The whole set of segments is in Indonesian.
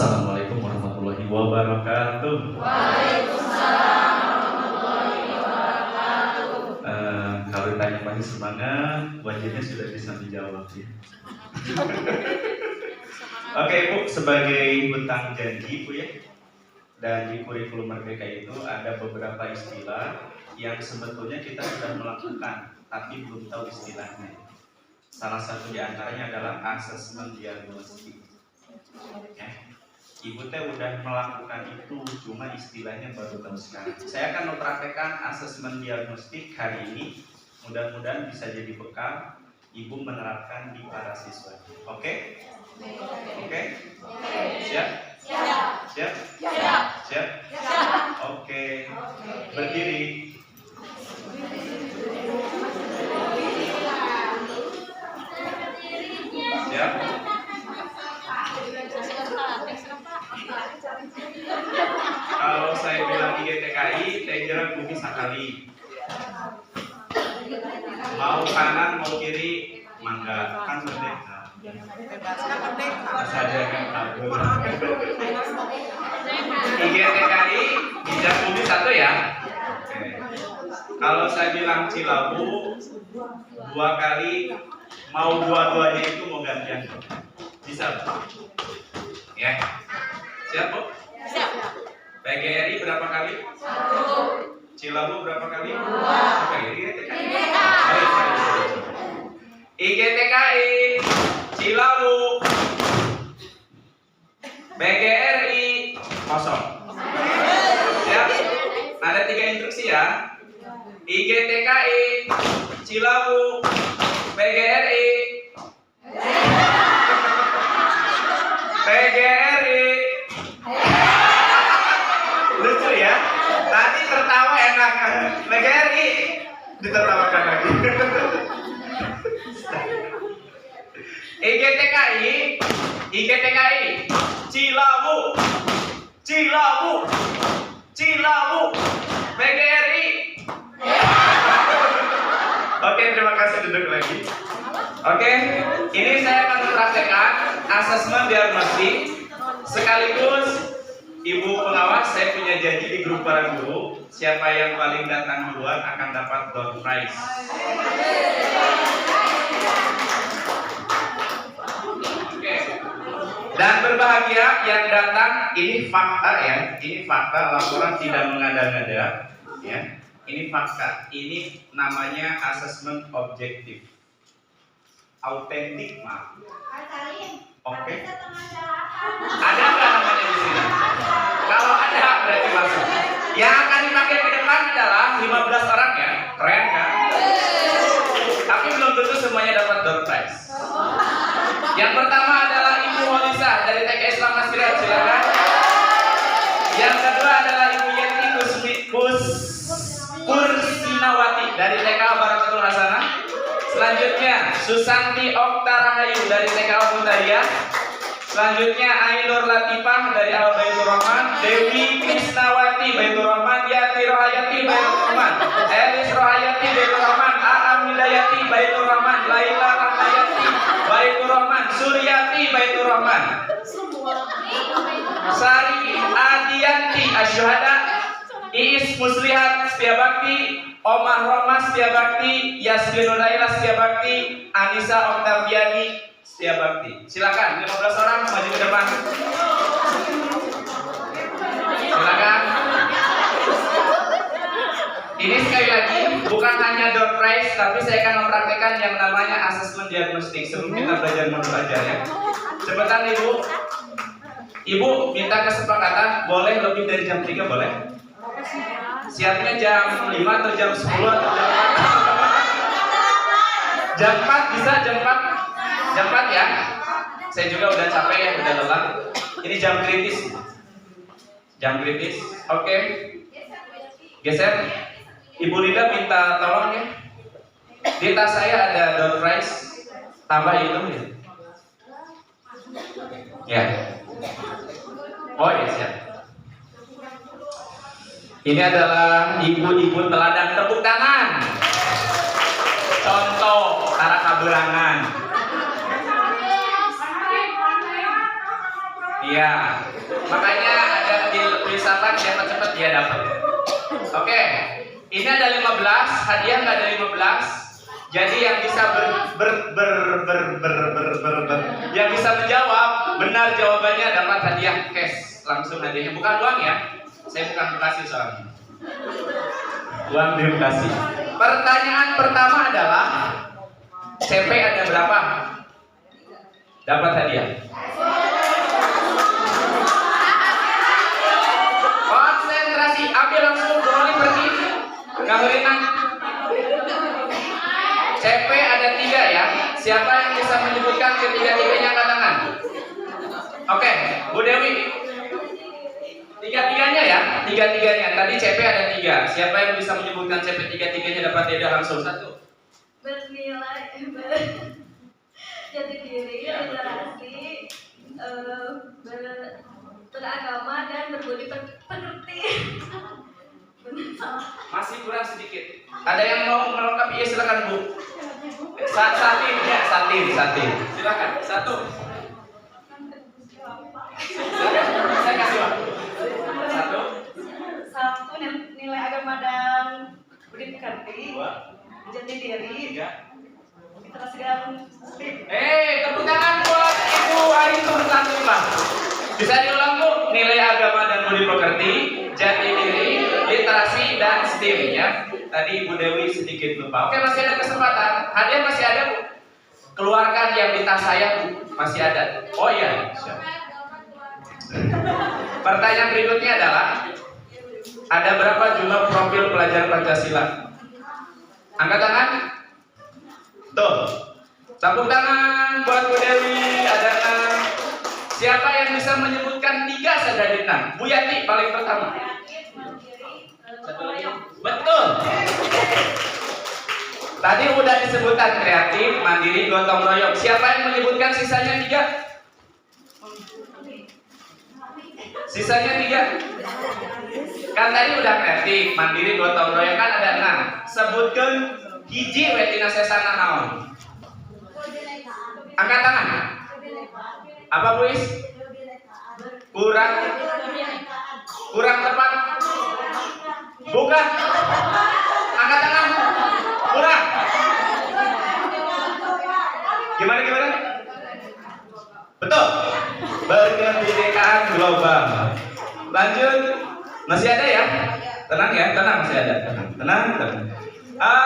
Assalamualaikum warahmatullahi wabarakatuh. Waalaikumsalam warahmatullahi wabarakatuh. Kalau ditanya masih semangat, wajahnya sudah bisa dijawab ya. Oke Bu, sebagai hutang janji Bu ya, dan di kurikulum Merdeka itu ada beberapa istilah yang sebetulnya kita sudah melakukan, tapi belum tahu istilahnya. Salah satu di antaranya adalah asesmen diagnostik. Ya. Ibu teh udah melakukan itu, cuma istilahnya baru tahu sekarang. Saya akan mempraktekkan asesmen diagnostik hari ini. Mudah-mudahan bisa jadi bekal Ibu menerapkan di para siswa. Oke? Oke? Siap? Siap? Siap? Oke. Berdiri. Siap? Kalau saya bilang IGTKI, Tejeran Bumi Sakali. Mau kanan, mau kiri, mangga, kan merdeka. Saja kan kabur. IGTKI, Ijaz Bumi satu ya. Oke. Kalau saya bilang Cilabu, 2 kali, mau dua-duanya itu mau gantian. Bisa Bu? Ya. Siap Bu? Siap. PGRI berapa kali? 1. Cilabu berapa kali? 2. Oke, IGTKI. IGTKI, Cilabu, PGRI, kosong. Siap? Ada 3 instruksi ya. IGTKI, Cilabu, PGRI, PGRI. Lucu ya. Tadi tertawa enak. PGRI ditertawakan lagi. IGTKI, Cilabu, PGRI. Oke, terima kasih, duduk lagi. Oke, ini saya akan mempraktekkan asesmen diagnostik sekaligus Ibu pengawas. Saya punya janji di grup para guru, siapa yang paling datang duluan akan dapat door prize. Oke. Dan berbahagia yang datang, ini fakta ya, ini fakta, laporan tidak mengada-ngada ya. Ini fakta, ini namanya asesmen objektif, autentik mah. Oke. Ada nggak namanya di sini? Kalau ada berarti masuk. Yang akan dipakai ke depan adalah 15 orang ya, keren kan? Tapi belum tentu semuanya dapat door prize. Yang pertama adalah Ibu Holisa dari TK Islam Masjid, silakan. Yang kedua adalah Ibu Yenti Kursinawati dari TK Barakatul Hasanah. Selanjutnya Susanti Oktarahayu dari TK Mutariyah. Selanjutnya Ainur Latifah dari Al Baitur Rahman, Dewi Krisnawati Baitur Rahman, Yati Rohayati Baitur Rahman, Elis Rohayati Baitur Rahman, Aam Hidayati Baitur Rahman, Laila Rahmayati Baitur Rahman, Suryati Baitur Rahman, Sari Adiyanti Asyuhada, Iis Muslihat Setia Bakti, Omar Roma Setia Bakti, Yasmin Nunaila Setia Bakti, Anissa Oktaviani Setia Bakti. Silakan 15 orang maju ke depan. Silakan. Ini sekali lagi bukan hanya door prize, tapi saya akan mempraktekkan yang namanya asesmen diagnostik. Sebelum kita belajar modul aja ya. Cepetan Ibu. Ibu minta kesepakatan, boleh lebih dari jam 3 boleh? Siapnya jam 5 atau jam 10 atau jam 4? Jam 4 bisa, jam 4? Jam 4 ya. Saya juga udah capek ya, udah lelah. Ini jam kritis. Jam kritis. Oke. Geser. Ibu Linda minta tolong ya. Di tas saya ada door prize. Tambah itu ya. Ya. Oh ya, siap. Ini adalah ibu-ibu teladan, tepuk tangan. Contoh tara kaberangan. Iya. Makanya ada di filsafat siapa cepat dia dapat. Oke. Ini ada 15, hadiah nggak ada 15. Jadi yang bisa yang bisa menjawab benar jawabannya dapat hadiah cash. Langsung hadiahnya, bukan uang ya. Saya bukan kasih soalnya. Uang belum kasih. Pertanyaan pertama adalah CP ada berapa? Dapat hadiah. Konsentrasi, ambil langsung Broli pergi. Gangguin. CP ada 3 ya. Siapa yang bisa menyebutkan ketiga-tiganya angkat tangan? Oke, Bu Dewi. Tiga-tiganya ya, tiga-tiganya. Tadi CP ada 3. Siapa yang bisa menyebutkan CP tiga-tiganya dapat hadiah langsung? 1. Bernilai jati diri, literasi, beragama dan berbudi pekerti. Masih kurang sedikit. Ada yang mau melengkapi? Ya silakan Bu. Satin ya, satin. Silakan. 1. Saya kasih waktu. 1 nilai agama dan budi pekerti. 2. Jati diri. 3. Literasi dan Tepuk tangan buat Ibu Ari Turtanullah. Bisa diulang Bu? Nilai agama dan budi pekerti, jati diri, literasi dan STEM ya. Tadi Ibu Dewi sedikit lupa. Oke, masih ada kesempatan. Hadiah masih ada Bu. Keluarkan yang di tas saya Bu. Masih ada. Oh iya. Siap. Pertanyaan berikutnya adalah ada berapa jumlah profil pelajar Pancasila? Angkat tangan. Tuh. Tepuk tangan buat Bu Dewi. Ada 6. Siapa yang bisa menyebutkan 3 saja dari 6? Bu Yati paling pertama. Betul. Tadi udah disebutkan kreatif, mandiri, gotong royong. Siapa yang menyebutkan sisanya 3? Sisanya 3. Kan tadi udah kreatif, mandiri, gotong royong kan ada 6. Sebutkan hiji wetina sesana naon. Angkat tangan. Apa Bu Is? Kurang tepat. Bukan. Angkat tangan. Kurang. Gimana? Betul. Berkebinekaan global. Lanjut. Masih ada ya? Tenang ya, masih ada. Tenang.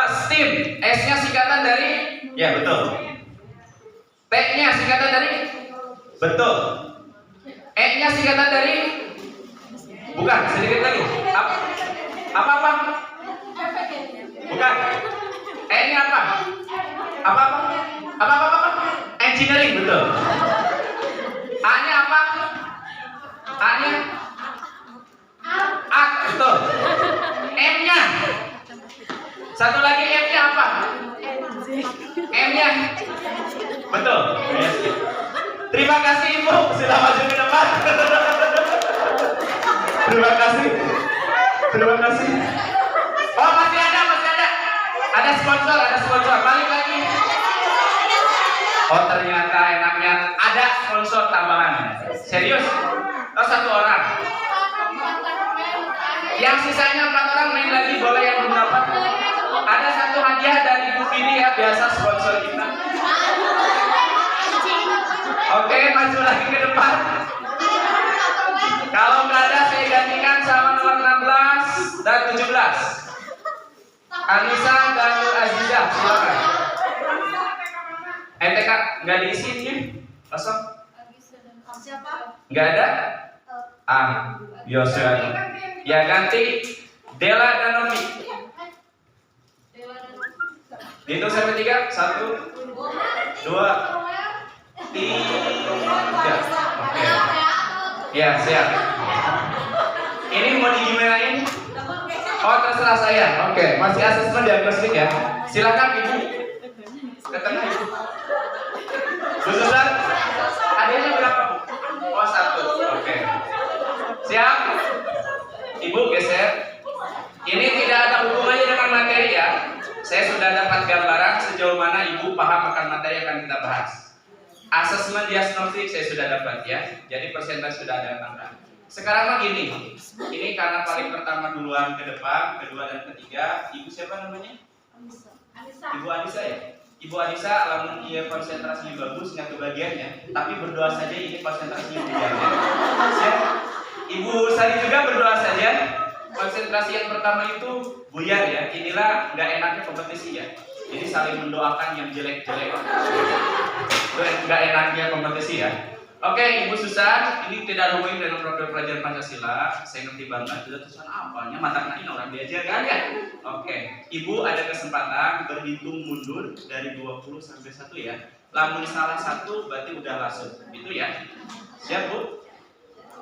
STEAM, S-nya singkatan dari? Ya, betul. T-nya singkatan dari? Betul. E-nya singkatan dari? Bukan, sedikit lagi. Apa? Bukan. E-nya apa? Apa? Engineering, betul. A-nya apa? A-nya? Art, betul. M-nya? Satu lagi M-nya apa? M-nya? Betul. Terima kasih Ibu, sudah maju ke depan. Terima kasih. Oh masih ada. Ada sponsor. Balik lagi. Oh ternyata enaknya ada sponsor tambahan. Serius? Oh 1 orang. Yang sisanya 4 orang main lagi boleh yang belum dapat. Ada 1 hadiah dari Bu Vini ya, biasa sponsor kita. Oke, maju lagi ke depan. Kalau nggak ada saya gantikan sama nomor 16 dan 17. Anissa dan Nur Azizah, silakan. TK nggak diisiin ya? Kosong? siapa? Nggak ada? Yosef. Ya ganti Dela dan Novi. Hitung sampai 3. 1, 2, 3. Oke. Ya siap. Ini mau digimanain? Oh terserah saya. Oke. Masih asesmen diagnostik ya. Silakan Ibu. Ke tengah Ibu. Bu Susan, adanya berapa Bu? Oh 1. Oke. Siap. Ibu geser. Ini tidak ada hubungannya dengan materi ya. Saya sudah dapat gambaran sejauh mana Ibu paham akan materi yang akan kita bahas. Asesmen diagnostik saya sudah dapat ya. Jadi persentase sudah ada angka. Sekarang mah gini, ini karena paling pertama duluan ke depan, kedua dan ketiga, ibu siapa namanya? Ibu Anissa ya. Ibu Anissa, lamun iya konsentrasinya bagus nggak kebagiannya, tapi berdoa saja ini konsentrasinya buyarnya. Siap? Ibu Sari juga berdoa saja. Konsentrasi yang pertama itu buyar ya. Inilah nggak enaknya kompetisi ya. Jadi saling mendoakan yang jelek-jelek. Nggak enaknya kompetisi ya. Oke, Ibu Susan, ini tidak hubungi dengan program pelajaran Pancasila. Saya ngerti banget. Sudah Susan apanya? Mata nain orang diajar kan ya? Oke, Ibu ada kesempatan berhitung mundur dari 20 sampai 1 ya. Lamun salah satu berarti udah langsung. Itu ya. Siap Bu?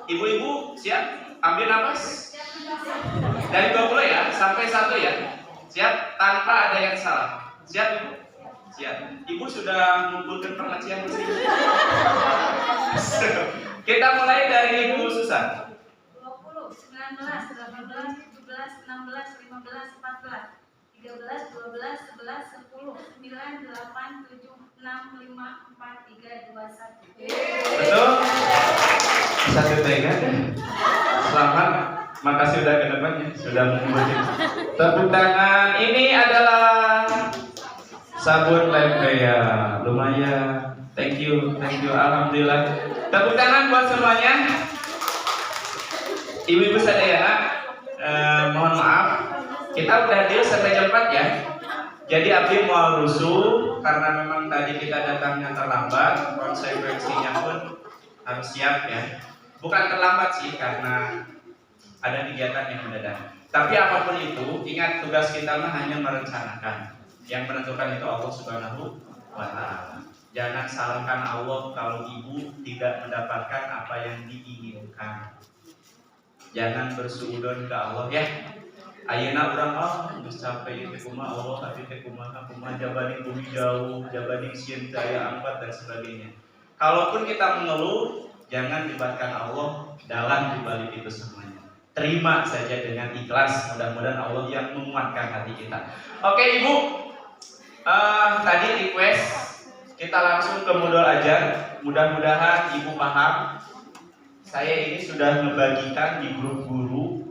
Ibu-ibu siap? Ambil nafas. Dari 20 ya sampai 1 ya. Siap? Tanpa ada yang salah. Siap Ibu? Siap. Ibu sudah mengumpulkan pengajian di sini. Kita mulai dari Ibu Susan. 20, 19, 18, 17, 16, 15, 14, 13, 12, 11, 10, 9, 8, 7, 6, 5, 4, 3, 2, 1. Betul? Satu pegang. Selamat. Makasih sudah ke depannya, sudah mengumpulkan. Tepuk tangan. Ini adalah sabun Levea. Lumayan. Thank you. Alhamdulillah. Tepuk tangan buat semuanya. Ibu-ibu sadayana, mohon maaf, kita udah deal sampai jam 4 ya. Jadi Abdi mau rusuh karena memang tadi kita datangnya terlambat, konsekuensinya pun harus siap ya. Bukan terlambat sih karena ada kegiatan yang mendadak. Tapi apapun itu, ingat tugas kita mah hanya merencanakan. Yang menentukan itu Allah Subhanahu wa Ta'ala. Jangan salahkan Allah kalau ibu tidak mendapatkan apa yang diinginkan. Jangan bersuudzon ke Allah ya. Ayeuna urang geus capek teh kumaha Allah tapi teh kumaha jabani bumi jauh, jabani sieun daya angkat dan sebagainya. Kalaupun kita mengeluh, jangan libatkan Allah dalam dibalik itu semuanya. Terima saja dengan ikhlas, mudah-mudahan Allah yang menguatkan hati kita. Oke Ibu, tadi request kita langsung ke modul ajar. Mudah-mudahan Ibu paham. Saya ini sudah membagikan di grup guru.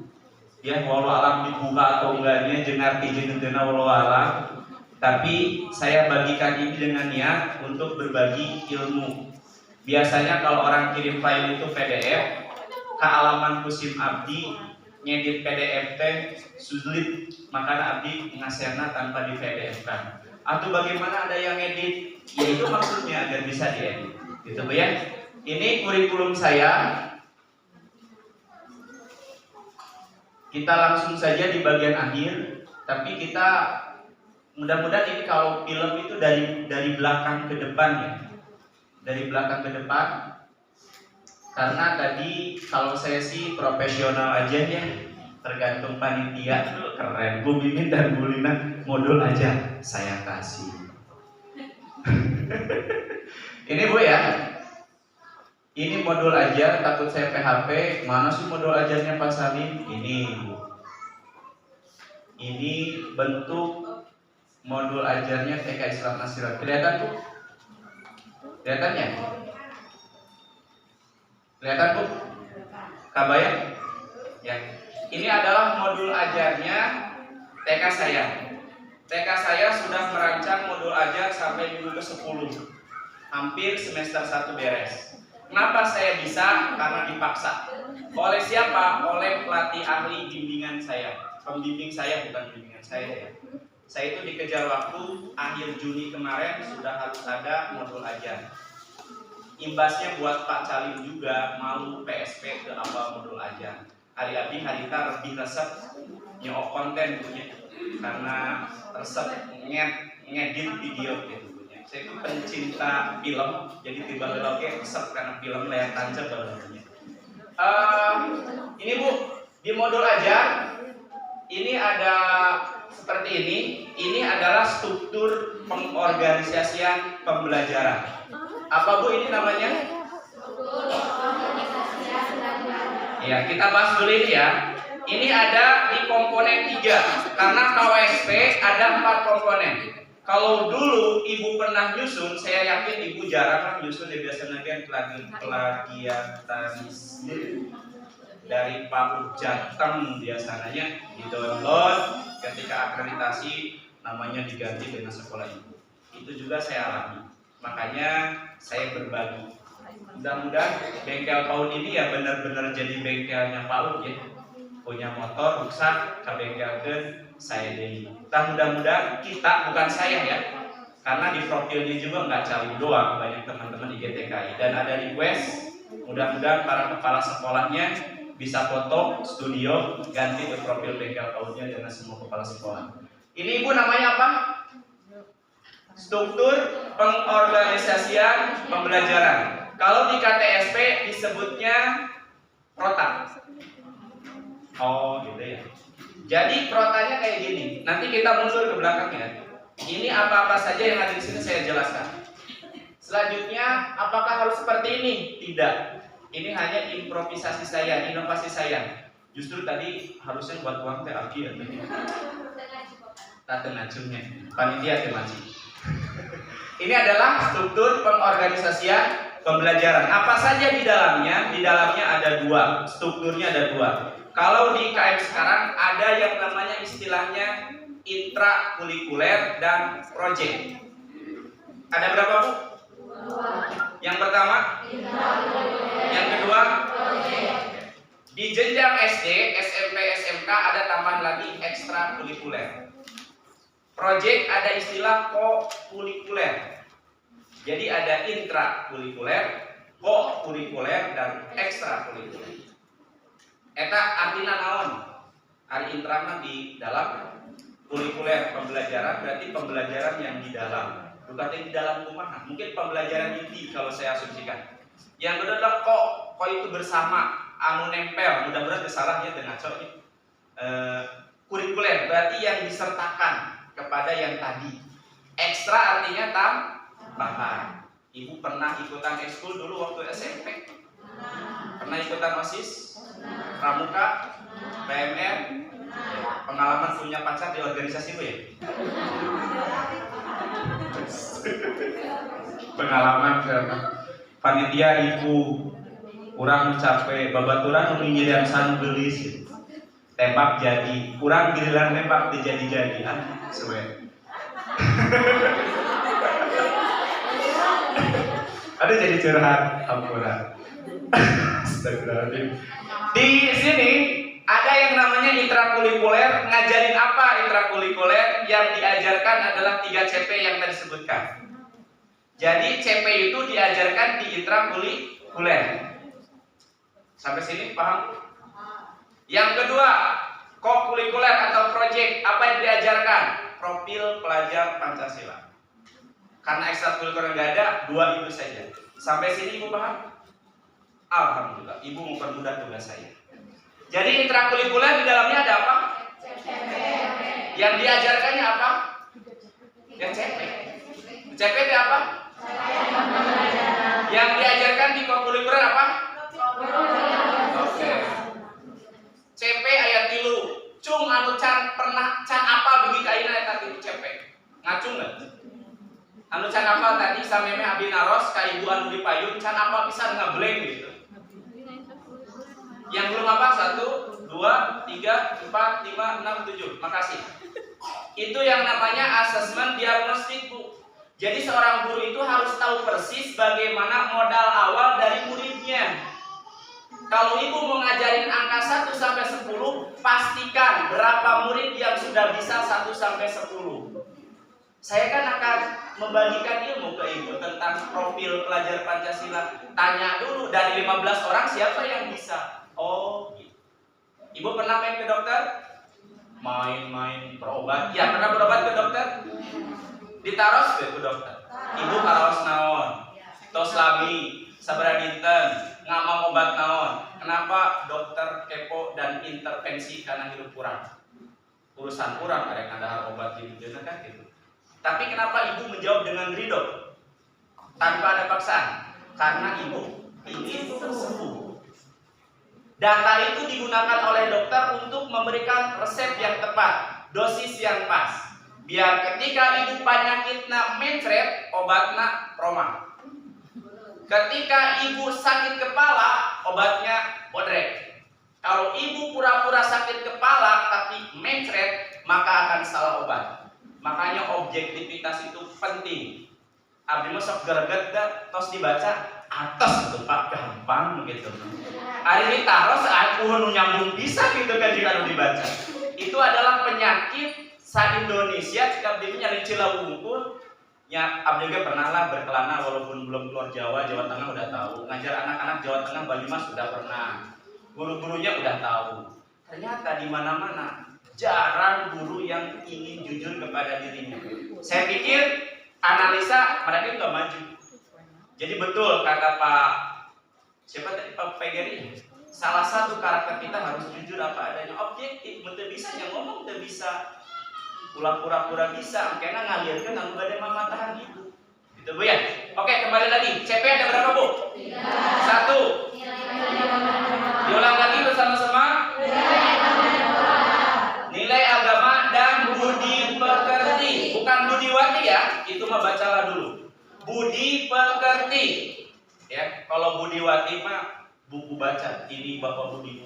Ya, walau alam dibuka atau enggaknya jengar izinna walau alam. Tapi saya bagikan ini dengan niat untuk berbagi ilmu. Biasanya kalau orang kirim file itu PDF, ke alaman kusim Abdi ngedit PDF teh sulit, maka Abdi ngasihna tanpa di PDF kan. Atau bagaimana ada yang edit? Ya itu maksudnya agar bisa diedit. Gitu Bu ya. Ini kurikulum saya. Kita langsung saja di bagian akhir, tapi kita mudah-mudahan ini kalau film itu dari belakang ke depan ya. Dari belakang ke depan. Karena tadi kalau saya sih profesional aja ya, tergantung panitia. Keren, Bu Mimin dan Bu Lina modul aja saya kasih. Ini Bu ya. Ini modul ajar, takut saya PHP. Mana sih modul ajarnya Pak Salim? Ini Bu. Ini bentuk modul ajarnya TK Islam Nasirat. Kelihatan Bu? Kelihatan ya? Kelihatan Bu? Kabayang? Ya. Ini adalah modul ajarnya TK saya. TK saya sudah merancang modul ajar sampai minggu ke-10. Hampir semester 1 beres. Kenapa saya bisa? Karena dipaksa. Oleh siapa? Oleh pelatih ahli bimbingan saya. Pembimbing saya, bukan bimbingan saya ya. Saya itu dikejar waktu, akhir Juni kemarin sudah harus ada modul ajar. Imbasnya buat Pak Calim juga mau PSP ke awal modul ajar. Hari Abdi harita lebih resep nyok konten punya, karena resep ngedit video gitu. Saya itu pencinta film, jadi tiba-tiba resep karena film layar tancap namanya. Ini Bu, di modul ajar ini ada seperti ini. Ini adalah struktur pengorganisasian pembelajaran. Apa Bu ini namanya? Ya, kita bahas dulu ini ya. Ini ada di komponen 3. Karena KWSP ada 4 komponen. Kalau dulu ibu pernah nyusun, saya yakin ibu jarang lah nyusun, ya biasanya kan plagiarisme dari Pak Ujateng biasanya di download, ketika akreditasi namanya diganti dengan sekolah ibu. Itu juga saya alami, makanya saya berbagi. Mudah-mudahan bengkel PAUD ini ya benar-benar jadi bengkelnya PAUD ya. Punya motor rusak, ke bengkelkan saya deh. Dan mudah-mudahan kita, bukan saya ya, karena di profilnya juga nggak cari doang, banyak teman-teman di GTKI. Dan ada request, mudah-mudahan para kepala sekolahnya bisa foto studio ganti ke profil bengkel PAUD-nya dengan semua kepala sekolah. Ini ibu namanya apa? Struktur pengorganisasian pembelajaran. Kalau di KTSP disebutnya prota. Oh gitu ya. Jadi protanya kayak gini. Nanti kita mundur ke belakangnya. Ini apa-apa saja yang ada di sini saya jelaskan. Selanjutnya, apakah harus seperti ini? Tidak. Ini hanya improvisasi saya, inovasi saya. Justru tadi harusnya buat uang teh abi ya. Tak ngacungnya. Panitia temaci. Ini adalah struktur pengorganisasian pembelajaran. Apa saja di dalamnya? Di dalamnya ada dua. Strukturnya ada dua. Kalau di KM sekarang ada yang namanya istilahnya intrakurikuler dan project. Ada berapa bu? Yang pertama? Yang kedua? Di jenjang SD, SMP, SMK ada tambahan lagi ekstrakurikuler. Project ada istilah kokurikuler. Jadi ada intrakurikuler, kokurikuler, dan ekstrakurikuler. Eta artinya naon? Ari intra di dalam, kurikuler pembelajaran berarti pembelajaran yang di dalam. Bukan yang di dalam rumah. Mungkin pembelajaran inti kalau saya asumsikan. Yang kedua adalah ko itu bersama, anu nempel. Mudah-mudahan kesalahannya dengan cok. Kurikuler berarti yang disertakan kepada yang tadi. Ekstra artinya tambahan. Ibu pernah ikutan ekskul dulu waktu SMP? Pernah ikutan OSIS? Pramuka? PMR? Pengalaman punya pacar di organisasi bu ya? Pengalaman panitia ibu kurang capek babaturan menjadi sanu gelis tembak jadi kurang giliran tembak dijadi-jadian sesuai. Ada jadi curhat ampuran. Di sini ada yang namanya intrakurikuler. Ngajarin apa intrakurikuler? Yang diajarkan adalah 3 CP yang tadi disebutkan. Jadi CP itu diajarkan di intrakurikuler. Sampai sini paham? Yang kedua, kokurikuler atau project. Apa yang diajarkan? Profil pelajar Pancasila. Karena ekstrakurikuler nggak ada, 2 itu saja. Sampai sini ibu paham? Alhamdulillah, ibu mempermudah tugas saya. Jadi intrakurikuler di dalamnya ada apa? Yang diajarkannya apa? Ya CP. CP itu apa? Yang diajarkan di kokurikuler apa? Oke. CP ayat 3. Cung anu can pernah can apa begi kaina eta tilu CP. Ngacung enggak? Anu can apa tadi sameme abi naros ka ibu anu dipayun can apa pisan ngeblank gitu. Yang belum apa? 1, 2, 3, 4, 5, 6, 7. Makasih. Itu yang namanya asesmen diagnostik bu. Jadi seorang guru itu harus tahu persis bagaimana modal awal dari muridnya. Kalau ibu mau ngajarin angka 1 sampai 10, pastikan berapa murid yang sudah bisa 1 sampai 10. Saya kan akan membagikan ilmu ke ibu tentang profil pelajar Pancasila. Tanya dulu dari 15 orang siapa yang bisa. Oh, gitu. Ibu pernah main ke dokter? Main berobat. Ya, pernah berobat ke dokter? Ditaros ke dokter. Ibu karaos naon? Tos labi, sabaraha dinten, ngamang obat naon? Kenapa dokter kepo dan intervensi karena hidup kurang? Urusan kurang karek ada obat gitu kan gitu. Tapi kenapa ibu menjawab dengan ridho? Tanpa ada paksaan. Karena ibu ingin sembuh. Data itu digunakan oleh dokter untuk memberikan resep yang tepat, dosis yang pas. Biar ketika ibu penyakitna mencret, obatna proma. Ketika ibu sakit kepala, obatnya bodrek. Kalau ibu pura-pura sakit kepala tapi mencret, maka akan salah obat. Makanya objektivitas itu penting. Abdi mah sok greget tos dibaca atas itu Pak, gampang gitu. Ari ini taruh saat nu nyambung bisa gitu kan jika dibaca. Itu adalah penyakit sa-Indonesia jika abdi nyari cila wungkul. Ya, abdi juga pernah lah berkelana walaupun belum keluar Jawa, Jawa Tengah udah tahu. Ngajar anak-anak Jawa Tengah, Bali Mas sudah pernah. Guru-gurunya udah tahu. Ternyata di mana-mana jarang guru yang ingin jujur kepada dirinya. Saya pikir analisa mereka nggak maju. Jadi betul kata Pak siapa tadi Pak Pegeri, salah satu karakter kita harus jujur apa adanya, objektif. Betul bisa yang ngomong, betul bisa pura-pura bisa, karena ngalirkan nggak ada mamatahan gitu. Gitu Bu ya. Oke, kembali lagi. CP ada berapa Bu? 1. Diulang lagi bersama-sama. Nilai agama dan budi pekerti, bukan budiwati ya. Itu mah bacalah dulu. Budi pekerti. Ya, kalau budiwati mah buku baca. Ini Bapak budi.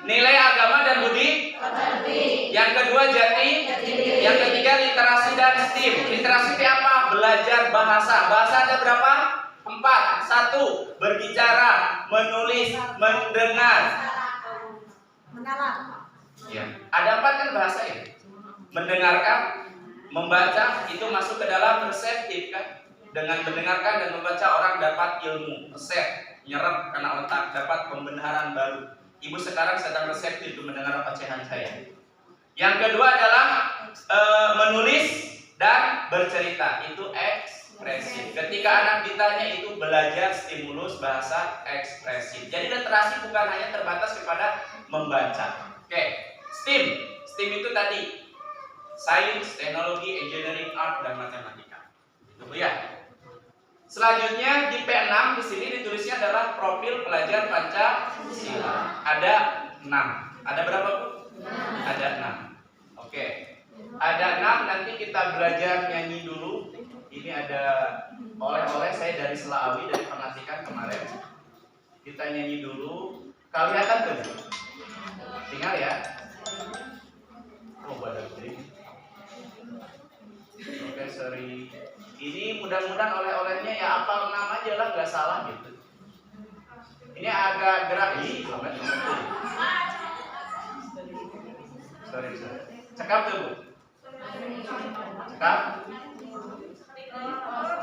Nilai agama dan budi pekerti. Yang kedua jati. Yang ketiga literasi dan STEAM. Literasi itu apa? Belajar bahasa. Bahasa ada berapa? 4. 1. Berbicara, menulis, mendengar. Ya. Ada 4 kan bahasa ya? Mendengarkan, membaca itu masuk ke dalam perseptif kan? Dengan mendengarkan dan membaca orang dapat ilmu, resep, nyerap kena otak, dapat pembenaran baru. Ibu sekarang sedang reseptif untuk mendengar ocehan saya. Yang kedua adalah menulis dan bercerita, itu ekspresif. Ketika anak ditanya itu belajar stimulus bahasa ekspresif. Jadi literasi bukan hanya terbatas kepada membaca. Oke, STEAM. STEAM itu tadi sains, teknologi, engineering, art, dan matematika. Itu ya. Selanjutnya di P6 di sini ditulisnya adalah profil pelajar Pancasila. Ada 6. Ada berapa Bu? 6. Ada 6. Oke. Ada 6, nanti kita belajar nyanyi dulu. Ini ada oleh-oleh saya dari Selawi dari Pengatikan kemarin. Kita nyanyi dulu. Kelihatan tuh? Tinggal ya. Oh, badan ini. Oke, sorry. Ini mudah-mudahan oleh-olehnya ya apal nama aja lah, nggak salah gitu. Ini agak gerak ih, sorry. Cekap tuh Bu. Cekap.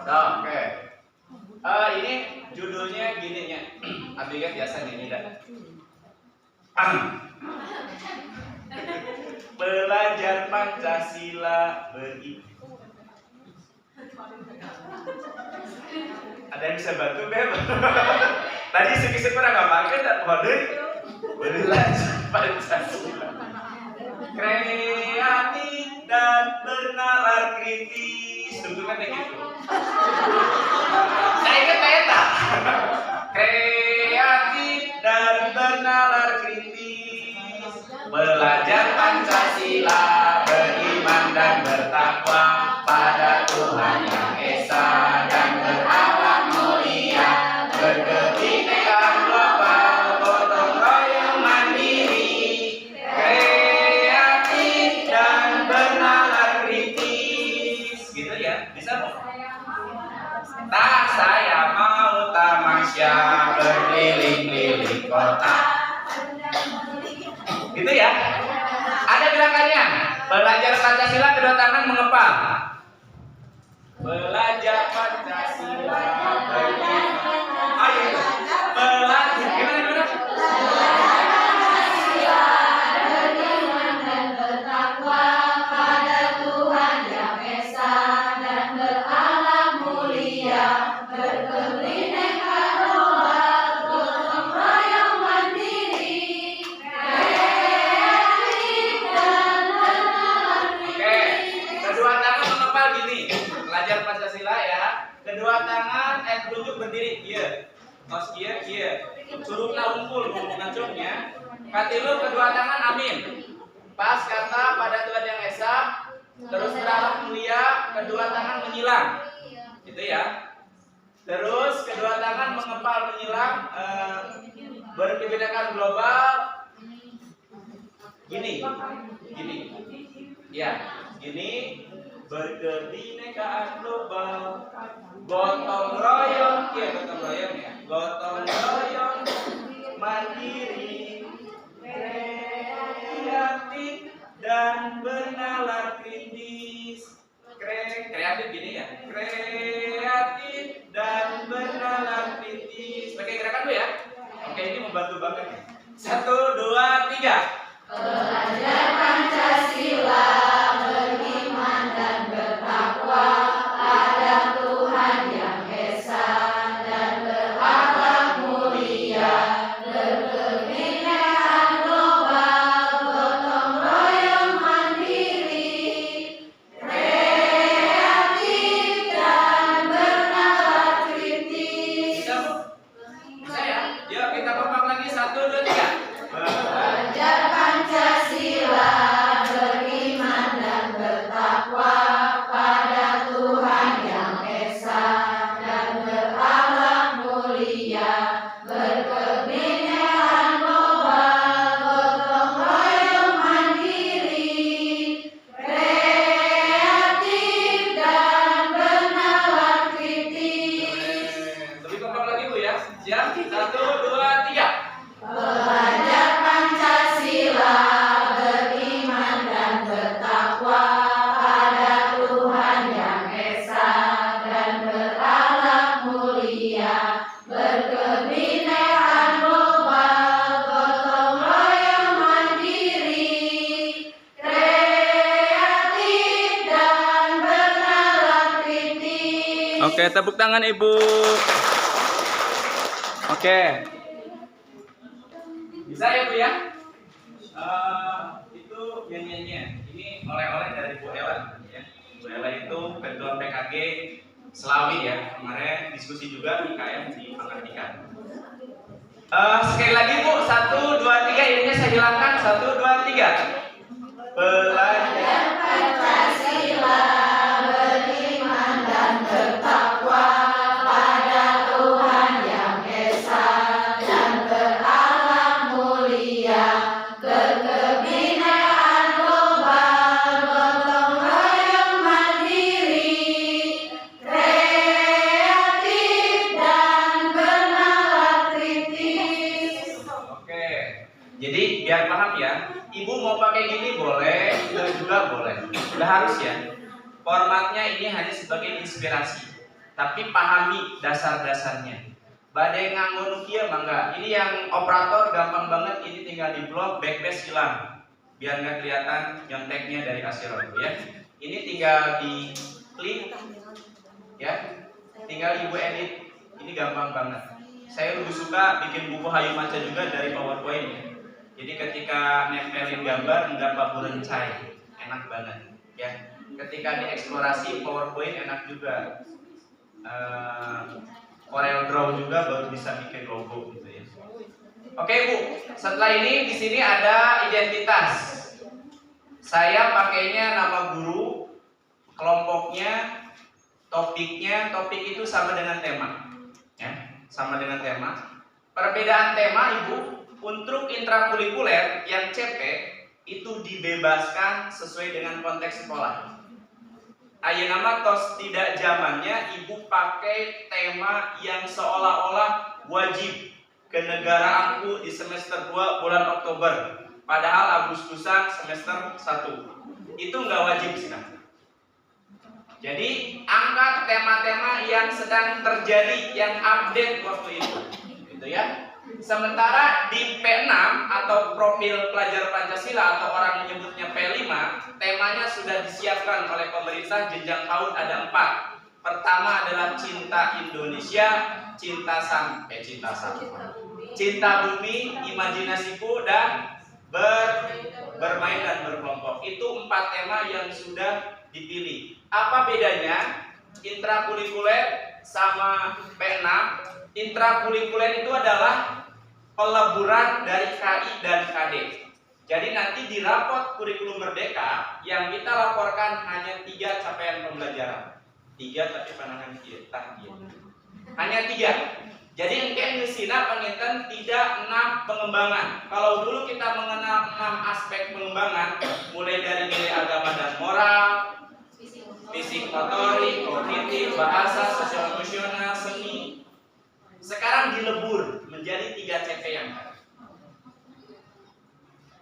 Oke. Ini judulnya gini ya. Abiga biasa nyanyi dah. Belajar Pancasila beri. Ada yang bisa bantu Beb? Tadi sedikit pernah nggak pakai dan kode belajar Pancasila. Kreatif dan bernalar kritis. Tentu kan kayak gitu. Nah ingat tak? Kreatif dan bernalar kritis. Belajar Pancasila, beriman dan bertakwa pada Tuhan Yang Esa dan berakhlak mulia, berkebinekaan global, gotong royong mandiri, kreatif dan bernalar kritis. Gitu ya, bisa Bu? Tak saya mau tamasya berkeliling-keliling kota. Gitu ya. Ada gerakannya. Belajar Pancasila kedua tangan mengepal. Belajar Pancasila. Ayo. Belajar gimana? Beriman dan bertakwa pada Tuhan Yang Esa dan berakhlak mulia, berkebinekaan global, gotong royong mandiri, kreatif dan bernalar kritis. Kedua tangan mengepal gini. Belajar Pancasila ya. Kedua tangan telunjuk berdiri. Iya. Tos iya. Suruh unggul ngomong ngacungnya. Katilu kedua tangan amin. Pas kata pada Tuhan Yang Esa, terus berakhlak mulia, kedua tangan menyilang. Gitu ya. Terus kedua tangan mengepal menyilang, berkebinekaan global. Gini. Ya, gini. Berkebinekaan global. Gotong royong, ya gotong royong ya. Gotong royong, mandiri, kreatif dan bernalar kritis. Kreatif gini ya. Kreatif dan bernalar kritis. Pakai gerakan dulu ya. Oke, ini membantu banget ya. 1, 2, 3. Belajar Pancasila, beriman dan bertakwa pada Tuhan Yang Esa dan berakhlak mulia, berkebinekaan global, gotong royong mandiri, kreatif dan bernalar kritis. Bisa Bu? Bisa ya? Yuk kita kompak lagi 1, 2, 3. Belajar Pancasila, beriman dan bertakwa pada Tuhan Yang Esa dan berakhlak mulia, berkebinekaan global, gotong royong mandiri, kreatif dan bernalar kritis. Lebih kompak lagi Bu ya. Siap? 1, 2, 3. Belajar Pancasila, beriman dan bertakwa pada Tuhan Yang Esa dan berakhlak mulia, berkebinekaan global, gotong royong mandiri, kreatif dan bernalar kritis. Oke, tepuk tangan Ibu. Oke. Bisa ya Bu ya? Itu nyanyiannya. Ini oleh-oleh dari Bu Ella ya. Bu Ella itu ketua PKG Selawi ya. Kemarin diskusi juga IKM di Pangartikan. Sekali lagi Bu, 1, 2, 3. Ininya saya hilangkan. 1, 2, 3. Belajar Pancasila, beriman dan bertakwa pada Tuhan Yang Esa dan berakhlak mulia, berkebinekaan global, gotong royong mandiri, kreatif dan bernalar kritis. Oke, jadi biar paham ya, Ibu mau pakai gini boleh, juga boleh. Udah harus ya. Formatnya ini hanya sebagai inspirasi, tapi pahami dasar-dasarnya. Badai nganggo Nokia mangga. Ini yang operator gampang banget. Ini tinggal di blok, backpass hilang, biar nggak kelihatan nyonteknya dari Asiro ya. Ini tinggal di klik, ya. Tinggal Ibu edit. Ini gampang banget. Saya lebih suka bikin buku Hayu Maca juga dari PowerPoint ya. Jadi ketika nempelin gambar nggak baburan cai, enak banget ya. Ketika dieksplorasi PowerPoint enak juga. Corel Draw juga baru bisa bikin logo gitu ya. Oke Bu, setelah ini di sini ada identitas. Saya pakainya nama guru, kelompoknya, topiknya, topik itu sama dengan tema, ya, sama dengan tema. Perbedaan tema Ibu. Untuk intrakurikuler yang CP itu dibebaskan sesuai dengan konteks sekolah. Ayeuna nama tos tidak zamannya Ibu pakai tema yang seolah-olah wajib kenegaraanku di semester 2 bulan Oktober. Padahal Agustusan semester 1. Itu nggak wajib sih. Jadi angkat tema-tema yang sedang terjadi, yang update waktu itu. Gitu ya. Sementara di P6 atau profil pelajar Pancasila atau orang menyebutnya P5, temanya sudah disiapkan oleh pemerintah, jenjang PAUD ada 4. Pertama adalah cinta Indonesia, cinta bumi, imajinasiku, dan bermain dan berkelompok. Itu 4 tema yang sudah dipilih. Apa bedanya intrakurikuler sama P6? Intrakurikuler itu adalah peleburan dari KI dan KD. Jadi nanti di rapot kurikulum merdeka yang kita laporkan hanya 3 capaian pembelajaran. 3 tapi panangan kita hanya 3. Jadi engke ngesina penginten tidak 6 pengembangan. Kalau dulu kita mengenal 6 aspek pengembangan, mulai dari nilai agama dan moral, fisik motorik, kognitif, bahasa, sosial emosional, seni. Sekarang dilebur menjadi 3 CPN.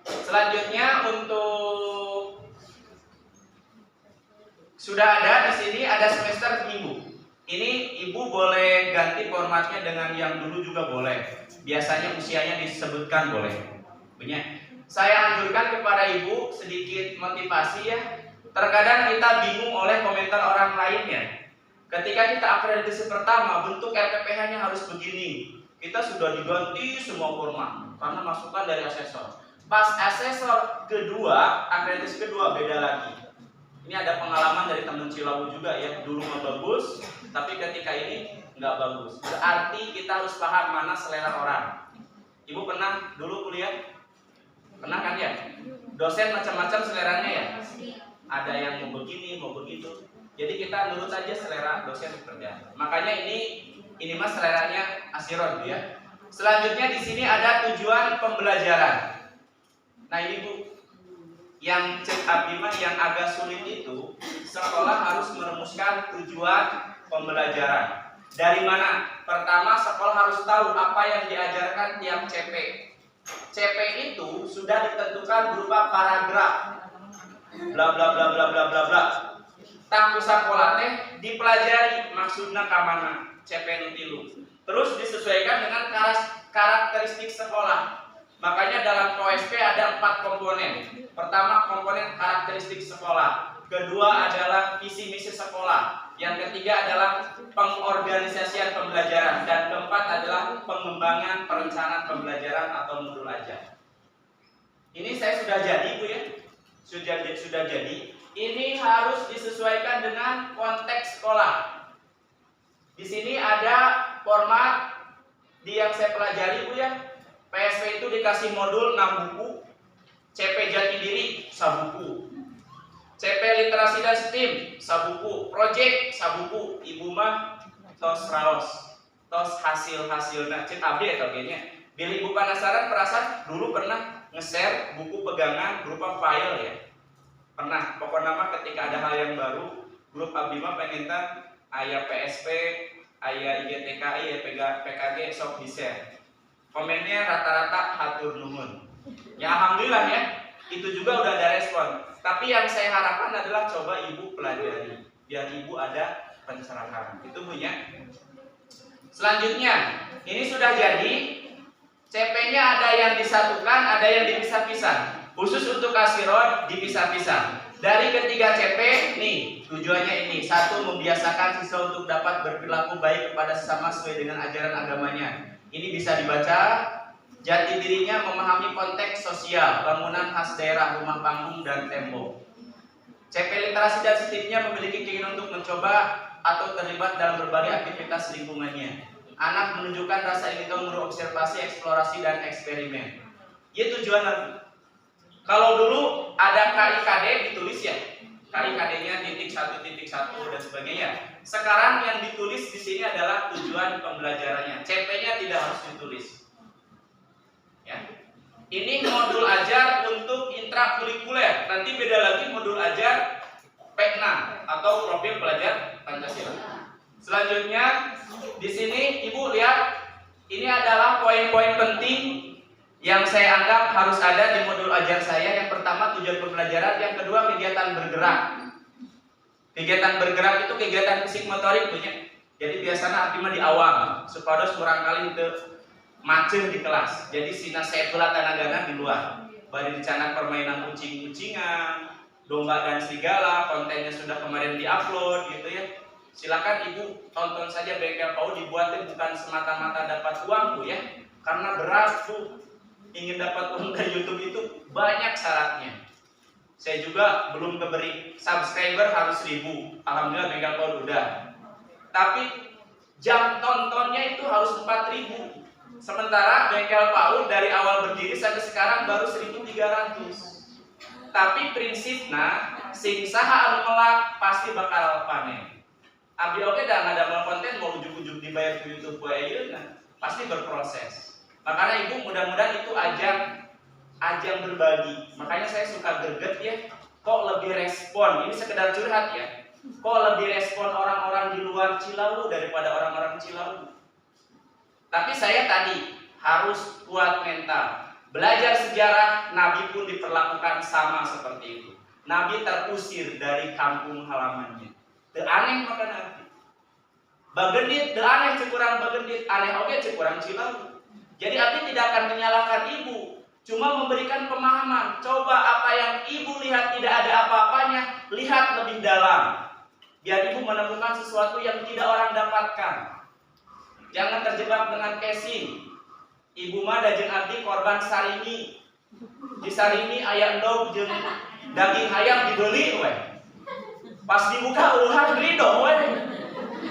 Selanjutnya untuk sudah ada di sini ada semester minggu. Ini ibu boleh ganti formatnya dengan yang dulu juga boleh. Biasanya usianya disebutkan boleh. Punya. Saya anjurkan kepada ibu sedikit motivasi ya. Terkadang kita bingung oleh komentar orang lainnya. Ketika kita akreditasi pertama, bentuk RPPH-nya harus begini. Kita sudah diganti semua format karena masukan dari asesor. Pas asesor kedua, akreditasi kedua beda lagi. Ini ada pengalaman dari teman Cilawu juga ya. Dulu mah bagus, tapi ketika ini nggak bagus. Berarti kita harus paham mana selera orang. Ibu pernah dulu kuliah? Pernah kan ya? Dosen macam-macam seleranya ya. Ada yang mau begini, mau begitu. Jadi kita nurut saja selera dosen kerja. Makanya ini mas seleranya Asiron ya. Selanjutnya di sini ada tujuan pembelajaran. Nah ini Bu, yang cek Abima yang agak sulit itu sekolah harus merumuskan tujuan pembelajaran. Dari mana? Pertama sekolah harus tahu apa yang diajarkan tiap CP. CP itu sudah ditentukan berupa paragraf. Bla bla bla bla bla bla bla. Tak sekolah teh dipelajari maksudnya ke mana CP nutilu. Terus disesuaikan dengan karakteristik sekolah. Makanya dalam KOSP ada 4 komponen. Pertama komponen karakteristik sekolah. Kedua adalah visi misi sekolah. Yang ketiga adalah pengorganisasian pembelajaran. Dan keempat adalah pengembangan perencanaan pembelajaran atau modul ajar. Ini saya sudah jadi Bu ya. Sudah jadi. Ini harus disesuaikan dengan konteks sekolah. Di sini ada format yang saya pelajari Bu ya. PSP itu dikasih modul 6 buku, CP Jati Diri 1 buku, CP Literasi dan STEAM 1 buku, Project 1 buku, Ibu mah tos raos, tos hasil-hasilnya, cek update atau kayaknya. Bila Ibu penasaran, perasaan dulu pernah nge-share buku pegangan berupa file ya. Pernah, pokoknya nama ketika ada hal yang baru, grup Abima pengen ayah PSP, ayah IGTKI, PKG sok di-share. Komennya rata-rata hatur nuhun. Ya alhamdulillah ya, itu juga udah ada respon. Tapi yang saya harapkan adalah coba ibu pelajari, biar ibu ada pencerahan. Itu Bu ya. Selanjutnya, ini sudah jadi. CP-nya ada yang disatukan, ada yang dipisah-pisah. Khusus untuk Asiron dipisah-pisah. Dari ketiga CP, nih tujuannya ini. 1. Membiasakan siswa untuk dapat berperilaku baik kepada sesama sesuai dengan ajaran agamanya. Ini bisa dibaca. Jati dirinya memahami konteks sosial, bangunan khas daerah, rumah panggung, dan tembok. CP literasi dan STEAM-nya memiliki keinginan untuk mencoba atau terlibat dalam berbagai aktivitas lingkungannya. Anak menunjukkan rasa ingin tahu melalui observasi, eksplorasi, dan eksperimen. Ya tujuan. Kalau dulu ada KIKD ditulis ya, KIKD-nya titik 1 dan sebagainya. Sekarang yang ditulis di sini adalah tujuan pembelajarannya. CP-nya tidak harus ditulis. Ya. Ini modul ajar untuk intrakurikuler. Nanti beda lagi modul ajar PEKNA atau profil pelajar Pancasila. Selanjutnya di sini Ibu lihat, ini adalah poin-poin penting yang saya anggap harus ada di modul ajar saya. Yang pertama tujuan pembelajaran, yang kedua kegiatan bergerak. Kegiatan bergerak itu kegiatan fisik motorik punya. Jadi biasanya artinya di awam, supaya kurang kali itu macem di kelas. Jadi sina sebelah tanah-tanah di luar. Bari rencana permainan kucing-kucingan, domba dan serigala, kontennya sudah kemarin diupload gitu ya. Silakan Ibu tonton saja Bengkel PAUD, dibuatin bukan semata-mata dapat uang Bu ya. Karena berat Bu. Ingin dapat uang dari YouTube itu banyak syaratnya. Saya juga belum keberi subscriber harus 1000. Alhamdulillah Bengkel PAUD udah. Tapi jam tontonnya itu harus 4000. Sementara bengkel PAUD dari awal berdiri sampai sekarang baru 1.300. Tapi prinsipnya sing saha anu melak pasti bakal panen. Abdi oke dah ngadamel konten mau ujuk-ujuk dibayar ke YouTube ayeuna pasti berproses. Makanya ibu mudah-mudahan itu ajang berbagi. Makanya saya suka greget ya, kok lebih respon, ini sekedar curhat ya, kok lebih respon orang-orang di luar Cilawu daripada orang-orang Cilawu. Tapi saya tadi harus kuat mental. Belajar sejarah, Nabi pun diperlakukan sama seperti itu. Nabi terusir dari kampung halamannya. Teu aneh maka Nabi. Bagendit, teu aneh cekurang bagendit, aneh oge cekurang Cilawu. Jadi Abi tidak akan menyalahkan ibu, cuma memberikan pemahaman. Coba apa yang ibu lihat tidak ada apa-apanya, lihat lebih dalam. Biar ibu menemukan sesuatu yang tidak orang dapatkan. Jangan terjebak dengan casing. Ibu mah da jeung abdi korban sarimi. Di sarimi aya endog jeung daging ayam dibeli we. Pas dibuka ulah ridho we.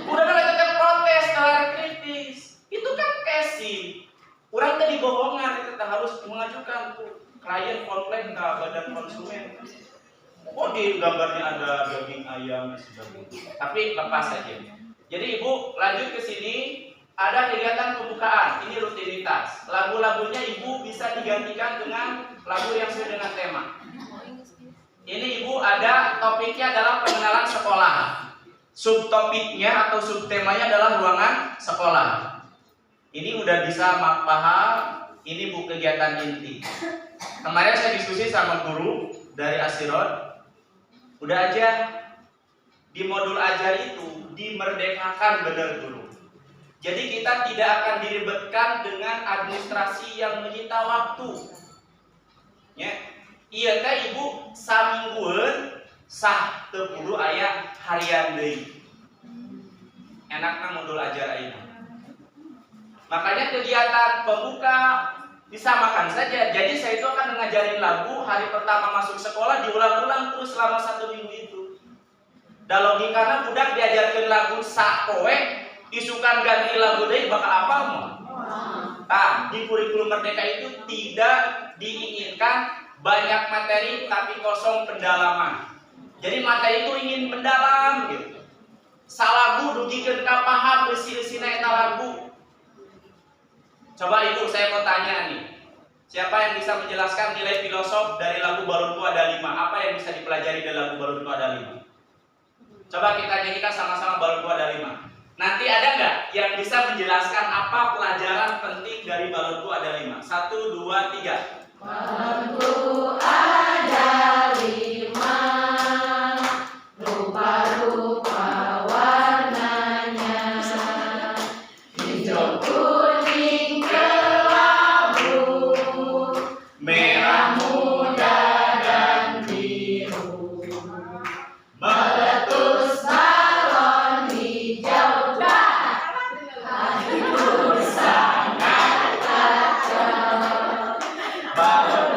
Udah kan tetep protes kelar kritis. Itu kan casing. Urang teh dibohongan itu harus mengajukan klien komplain ke badan konsumen. Oh di gambarnya ada daging ayam dan sebagainya. Tapi lepas saja. Jadi ibu lanjut ke sini. Ada kegiatan pembukaan, ini rutinitas. Lagu-lagunya ibu bisa digantikan dengan lagu yang sesuai dengan tema. Ini ibu ada topiknya adalah pengenalan sekolah. Subtopiknya atau subtemanya adalah ruangan sekolah. Ini udah bisa paham, ini bu kegiatan inti. Kemarin saya diskusi sama guru dari Asirot. Udah aja di modul ajar itu dimerdekakan benar guru. Jadi kita tidak akan diribetkan dengan administrasi yang menyita waktu. Ya, iya teh ibu saminggueun sah teu kudu aya harian deui. Enakna modul ajar ayeuna. Makanya kegiatan pembuka disamakan saja. Jadi saya itu akan mengajarin lagu hari pertama masuk sekolah diulang-ulang terus selama 1 minggu itu. Da logikana budak diajarkeun lagu sapoe isukan ganti lagu deui bakal apa mau? Nah, di kurikulum merdeka itu tidak diinginkan banyak materi tapi kosong pendalaman. Jadi materi itu ingin mendalam gitu. Salagu dugikeun ka paham beusi-eusina eta lagu. Coba ibu saya mau tanya nih. Siapa yang bisa menjelaskan nilai filosof dari lagu Balonku Ada 5? Apa yang bisa dipelajari dari lagu Balonku Ada 5? Coba kita nyanyikan sama-sama Balonku Ada 5. Nanti ada nggak yang bisa menjelaskan apa pelajaran penting dari Balonku Ada 5? 1, 2, 3. Balonku ada 5, rupa-rupa warnanya, hijau, kuning, kelabu, merah muda dan biru.